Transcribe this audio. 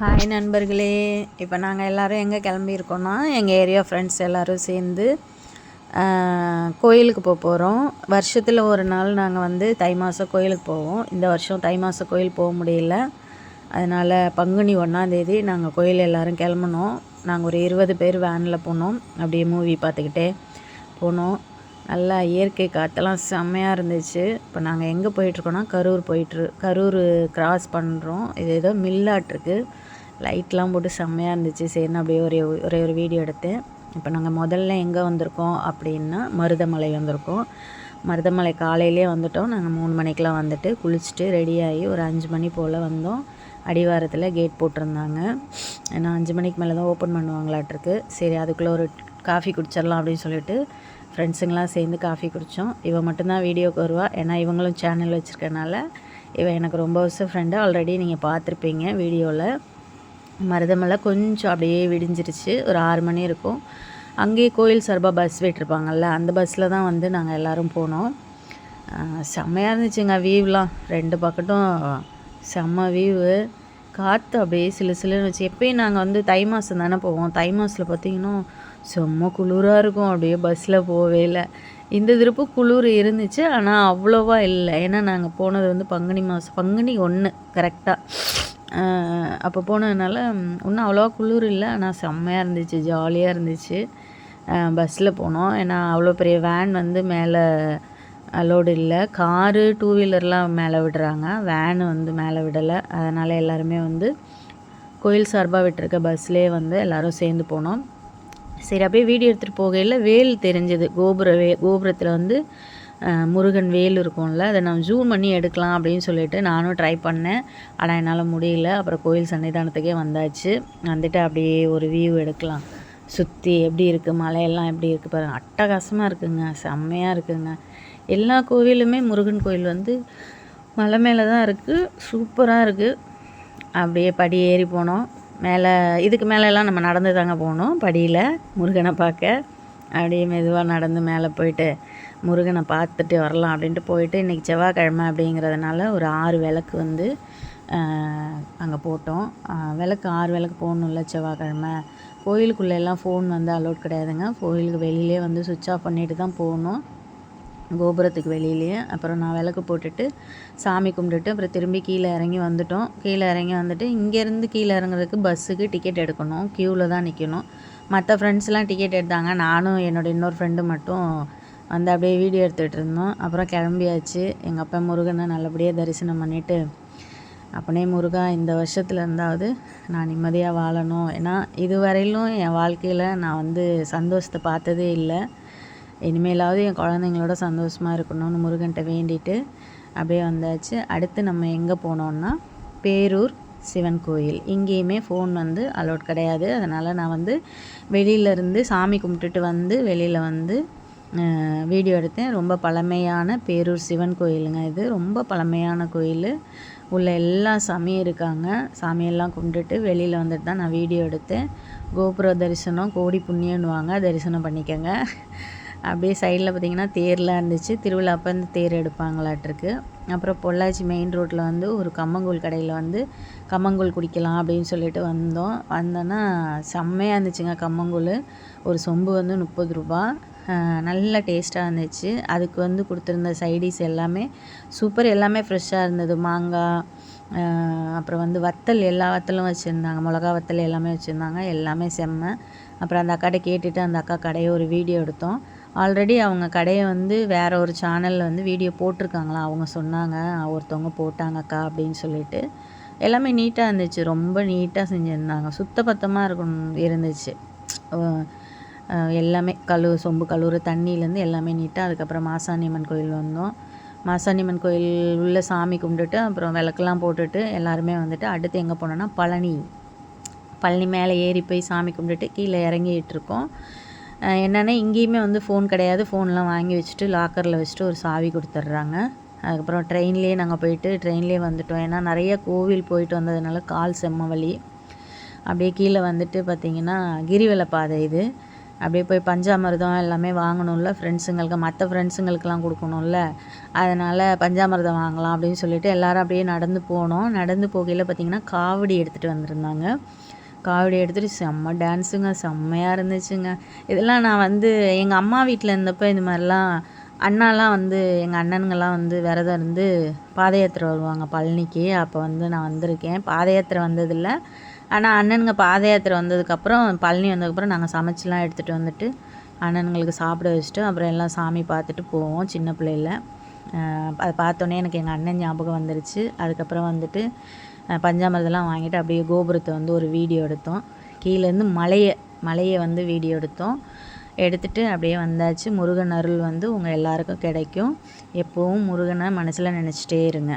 Hi நண்பர்களே, இப்போ நாங்கள் எல்லோரும் எங்கே கிளம்பியிருக்கோன்னா எங்கள் ஏரியா ஃப்ரெண்ட்ஸ் எல்லோரும் சேர்ந்து கோயிலுக்கு போகிறோம். வருஷத்தில் ஒரு நாள் நாங்கள் வந்து தை மாதம் கோயிலுக்கு போவோம். இந்த வருஷம் தை மாதம் கோயில் போக முடியல. அதனால் பங்குனி 1ஆந்தேதி நாங்கள் கோயில் எல்லோரும் கிளம்புனோம். நாங்கள் ஒரு 20 பேர் வேனில் போனோம். அப்படியே மூவி பார்த்துக்கிட்டே போனோம். நல்லா இயற்கை காற்றெல்லாம் செம்மையாக இருந்துச்சு. இப்போ நாங்கள் எங்கே போயிட்டுருக்கோன்னா கரூர் கிராஸ் பண்ணுறோம். இது ஏதோ மில்லாட்டிருக்கு. லைட்லாம் போட்டு செம்மையாக இருந்துச்சு. சரின்னு அப்படியே ஒரே ஒரு வீடியோ எடுத்தேன். இப்போ நாங்கள் முதல்ல எங்கே வந்திருக்கோம் அப்படின்னா மருதமலை வந்திருக்கோம். மருதமலை காலையிலே வந்துவிட்டோம். நாங்கள் 3 மணிக்கெலாம் வந்துட்டு குளிச்சுட்டு ரெடியாகி ஒரு 5 மணி போல் வந்தோம். அடிவாரத்தில் கேட் போட்டிருந்தாங்க. ஏன்னா 5 மணிக்கு மேலே தான் ஓப்பன் பண்ணுவாங்களாட்டிருக்கு. சரி, அதுக்குள்ளே ஒரு காஃபி குடிச்சிடலாம் அப்படின்னு சொல்லிட்டு ஃப்ரெண்ட்ஸுங்களாம் சேர்ந்து காஃபி குடித்தோம். இவன் மட்டும்தான் வீடியோக்கு வருவா. ஏன்னா இவங்களும் சேனல் வச்சுருக்கனால இவன் எனக்கு ரொம்ப வருஷம் ஃப்ரெண்டு. ஆல்ரெடி நீங்கள் பார்த்துருப்பீங்க வீடியோவில். மருதமலை கொஞ்சம் அப்படியே விடிஞ்சிருச்சு. ஒரு 6 மணி இருக்கும். அங்கேயே கோயில் சார்பாக பஸ் விட்டுருப்பாங்கள்ல, அந்த பஸ்ஸில் தான் வந்து நாங்கள் எல்லோரும் போனோம். செம்மையாக இருந்துச்சுங்க வியூலாம். 2 பக்கட்டும் செம்ம வியூவு. காற்று அப்படியே சிலுன்னு வச்சு. எப்பயும் நாங்கள் வந்து தை மாதம் தானே போவோம். தை மாதத்தில் பார்த்திங்கன்னா செம்ம குளிராக இருக்கும். அப்படியே பஸ்ஸில் போகவே இல்லை. இந்த திருப்பு குளிர் இருந்துச்சு, ஆனால் அவ்வளோவா இல்லை. ஏன்னா நாங்கள் போனது வந்து பங்குனி மாதம், பங்குனி 1 கரெக்டாக. அப்போ போனதுனால ஒன்றும் அவ்வளோவா குளிர் இல்லை, ஆனால் செம்மையாக இருந்துச்சு, ஜாலியாக இருந்துச்சு. பஸ்ஸில் போனோம். ஏன்னா அவ்வளோ பெரிய வேன் வந்து மேலே அலோடு இல்லை. காரு 2 வீலர்லாம் மேலே விடுறாங்க, வேனு வந்து மேலே விடலை. அதனால் எல்லாருமே வந்து கோயில் சார்பாக விட்டுருக்க பஸ்லேயே வந்து எல்லோரும் சேர்ந்து போனோம். சரி, அப்படியே வீடியோ எடுத்துகிட்டு போகையில் வேல் தெரிஞ்சது. கோபுரத்தில் வந்து முருகன் வேல் இருக்கும்ல, அதை நான் ஜூம் பண்ணி எடுக்கலாம் அப்படின்னு சொல்லிட்டு நானும் ட்ரை பண்ணேன். ஆனால் என்னால் முடியல. அப்புறம் கோயில் சன்னிதானத்துக்கே வந்தாச்சு. வந்துட்டு அப்படியே ஒரு வியூ எடுக்கலாம். சுற்றி எப்படி இருக்குது, மலையெல்லாம் எப்படி இருக்குது பாருங்கள். அட்டகாசமாக இருக்குங்க, செம்மையாக இருக்குங்க. எல்லா கோவிலுமே முருகன் கோயில் வந்து மலை மேலே தான் இருக்குது. சூப்பராக இருக்குது. அப்படியே படி ஏறி போனோம் மேலே. இதுக்கு மேலெல்லாம் நம்ம நடந்து தாங்க போனோம் படியில் முருகனை பார்க்க. அப்படியே மெதுவாக நடந்து மேலே போயிட்டு முருகனை பார்த்துட்டு வரலாம் அப்படின்ட்டு போயிட்டு, இன்றைக்கி செவ்வாய்க்கிழமை அப்படிங்கிறதுனால ஒரு 6 விளக்கு வந்து அங்கே போட்டோம். 6 விளக்கு போடணும்ல செவ்வாய்க்கிழமை. கோயிலுக்குள்ளெல்லாம் ஃபோன் வந்து அலோட் கிடையாதுங்க. கோயிலுக்கு வெளியிலே வந்து சுவிட்ச் ஆஃப் பண்ணிட்டு தான் போகணும், கோபுரத்துக்கு வெளியிலேயே. அப்புறம் நான் விளக்கு போட்டுட்டு சாமி கும்பிட்டுட்டு அப்புறம் திரும்பி கீழே இறங்கி வந்துட்டோம். கீழே இறங்கி வந்துட்டு இங்கேருந்து கீழே இறங்குறதுக்கு பஸ்ஸுக்கு டிக்கெட் எடுக்கணும். க்யூவில் தான் நிற்கணும். மற்ற ஃப்ரெண்ட்ஸ்லாம் டிக்கெட் எடுத்தாங்க. நானும் என்னோடய இன்னொரு ஃப்ரெண்டு மட்டும் வந்து அப்படியே வீடியோ எடுத்துகிட்டு இருந்தோம். அப்புறம் கிளம்பியாச்சு. எங்கள் அப்பா முருகனை நல்லபடியாக தரிசனம் பண்ணிவிட்டு, அப்பனே முருகா, இந்த வருஷத்தில் இருந்தாவது நான் நிம்மதியாக வாழணும். ஏன்னா இதுவரையிலும் என் வாழ்க்கையில் நான் வந்து சந்தோஷத்தை பார்த்ததே இல்லை. இனிமேலாவது என் குழந்தைங்களோட சந்தோஷமாக இருக்கணும்னு முருகன்கிட்ட வேண்டிட்டு அப்படியே வந்தாச்சு. அடுத்து நம்ம எங்கே போனோன்னா பேரூர் சிவன் கோயில். இங்கேயுமே ஃபோன் வந்து அலோட் கிடையாது. அதனால் நான் வந்து வெளியிலேருந்து சாமி கும்பிட்டுட்டு வந்து வெளியில் வந்து வீடியோ எடுத்தேன். ரொம்ப பழமையான பேரூர் சிவன் கோயிலுங்க இது. ரொம்ப பழமையான கோயில். உள்ள எல்லா சாமியும் இருக்காங்க. சாமியெல்லாம் கும்பிட்டுட்டு வெளியில் வந்துட்டு தான் நான் வீடியோ எடுத்தேன். கோபுர தரிசனம் கோடி புண்ணியன்னுவாங்க, தரிசனம் பண்ணிக்கோங்க. அப்படியே சைடில் பார்த்திங்கன்னா தேர்லாம் இருந்துச்சு. திருவிழா அப்போ இந்த தேர் எடுப்பாங்களாட்டிருக்கு. அப்புறம் பொள்ளாச்சி மெயின் ரோட்டில் வந்து ஒரு கம்மங்கூழ் கடையில் வந்து கம்மங்கூழ் குடிக்கலாம் அப்படின்னு சொல்லிட்டு வந்தோன்னா செம்மையாக இருந்துச்சுங்க கம்மங்கூழ். ஒரு சொம்பு வந்து 30 ரூபா. நல்ல டேஸ்ட்டாக இருந்துச்சு. அதுக்கு வந்து கொடுத்துருந்த சைடிஸ் எல்லாமே சூப்பர், எல்லாமே ஃப்ரெஷ்ஷாக இருந்தது. மாங்காய், அப்புறம் வந்து வத்தல், எல்லா வத்தலும் வச்சுருந்தாங்க. மிளகா வத்தல் எல்லாமே வச்சுருந்தாங்க. எல்லாமே செம்ம. அப்புறம் அந்த அக்காட்ட கேட்டுட்டு அந்த அக்கா கடையை ஒரு வீடியோ எடுத்தோம். ஆல்ரெடி அவங்க கடையை வந்து வேறு ஒரு சேனலில் வந்து வீடியோ போட்டிருக்காங்களாம். அவங்க சொன்னாங்க, ஒருத்தவங்க போட்டாங்கக்கா அப்படின்னு சொல்லிட்டு. எல்லாமே நீட்டாக இருந்துச்சு. ரொம்ப நீட்டாக செஞ்சுருந்தாங்க. சுத்தபத்தமாக இருந்துச்சு. எல்லாமே சொம்பு கழுவுற தண்ணியிலேருந்து எல்லாமே நீட்டாக. அதுக்கப்புறம் மாசாணியம்மன் கோயில் வந்தோம். மாசாணியம்மன் கோயில் உள்ள சாமி கும்பிட்டுட்டு அப்புறம் விளக்கெல்லாம் போட்டுட்டு எல்லாருமே வந்துட்டு அடுத்து எங்கே போனோன்னா பழனி மேலே ஏறி போய் சாமி கும்பிட்டுட்டு கீழே இறங்கிட்டு இருக்கோம். என்னென்னா இங்கேயுமே வந்து ஃபோன் கிடையாது. ஃபோன்லாம் வாங்கி வச்சுட்டு லாக்கரில் வச்சுட்டு ஒரு சாவி கொடுத்துட்றாங்க. அதுக்கப்புறம் ட்ரெயின்லேயே நாங்கள் போயிட்டு ட்ரெயின்லேயே வந்துவிட்டோம். ஏன்னா நிறைய கோவில் போயிட்டு வந்ததுனால கால் செம்ம வலி. அப்படியே கீழே வந்துட்டு பார்த்திங்கன்னா கிரிவல பாதை இது. அப்படியே போய் பஞ்சாமிர்தம் எல்லாமே வாங்கணும்ல ஃப்ரெண்ட்ஸுங்களுக்கு, மற்ற ஃப்ரெண்ட்ஸுங்களுக்கெலாம் கொடுக்கணும்ல. அதனால் பஞ்சாமிர்தம் வாங்கலாம் அப்படின்னு சொல்லிட்டு எல்லோரும் அப்படியே நடந்து போனோம். நடந்து போகையில் பார்த்திங்கன்னா காவடி எடுத்துகிட்டு வந்திருந்தாங்க. காவடி எடுத்துகிட்டு செம்ம டான்ஸுங்க, செம்மையாக இருந்துச்சுங்க. இதெல்லாம் நான் வந்து எங்கள் அம்மா வீட்டில் இருந்தப்போ இது மாதிரிலாம் அண்ணாலாம் வந்து எங்கள் அண்ணனுங்கள்லாம் வந்து விரதம் இருந்து பாத யாத்திரை வருவாங்க பழனிக்கு. அப்போ வந்து நான் வந்திருக்கேன். பாத யாத்திரை வந்ததில்ல. ஆனால் அண்ணனுங்க பாத யாத்திரை வந்ததுக்கப்புறம் பழனி வந்ததுக்கப்புறம் நாங்கள் சமைச்சிலாம் எடுத்துகிட்டு வந்துட்டு அண்ணனுங்களுக்கு சாப்பிட வச்சுட்டு அப்புறம் எல்லாம் சாமி பார்த்துட்டு போவோம் சின்ன பிள்ளையில. அதை பார்த்தோன்னே எனக்கு எங்கள் அண்ணன் ஞாபகம் வந்துருச்சு. அதுக்கப்புறம் வந்துட்டு பஞ்சாமிர்தம்லாம் வாங்கிட்டு அப்படியே கோபுரத்தை வந்து ஒரு வீடியோ எடுத்தோம். கீழேருந்து மலையை வந்து வீடியோ எடுத்தோம். எடுத்துகிட்டு அப்படியே வந்தாச்சு. முருகன் அருள் வந்து உங்கள் எல்லாருக்கும் கிடைக்கும். எப்போவும் முருகனை மனசில் நினச்சிட்டே இருங்க.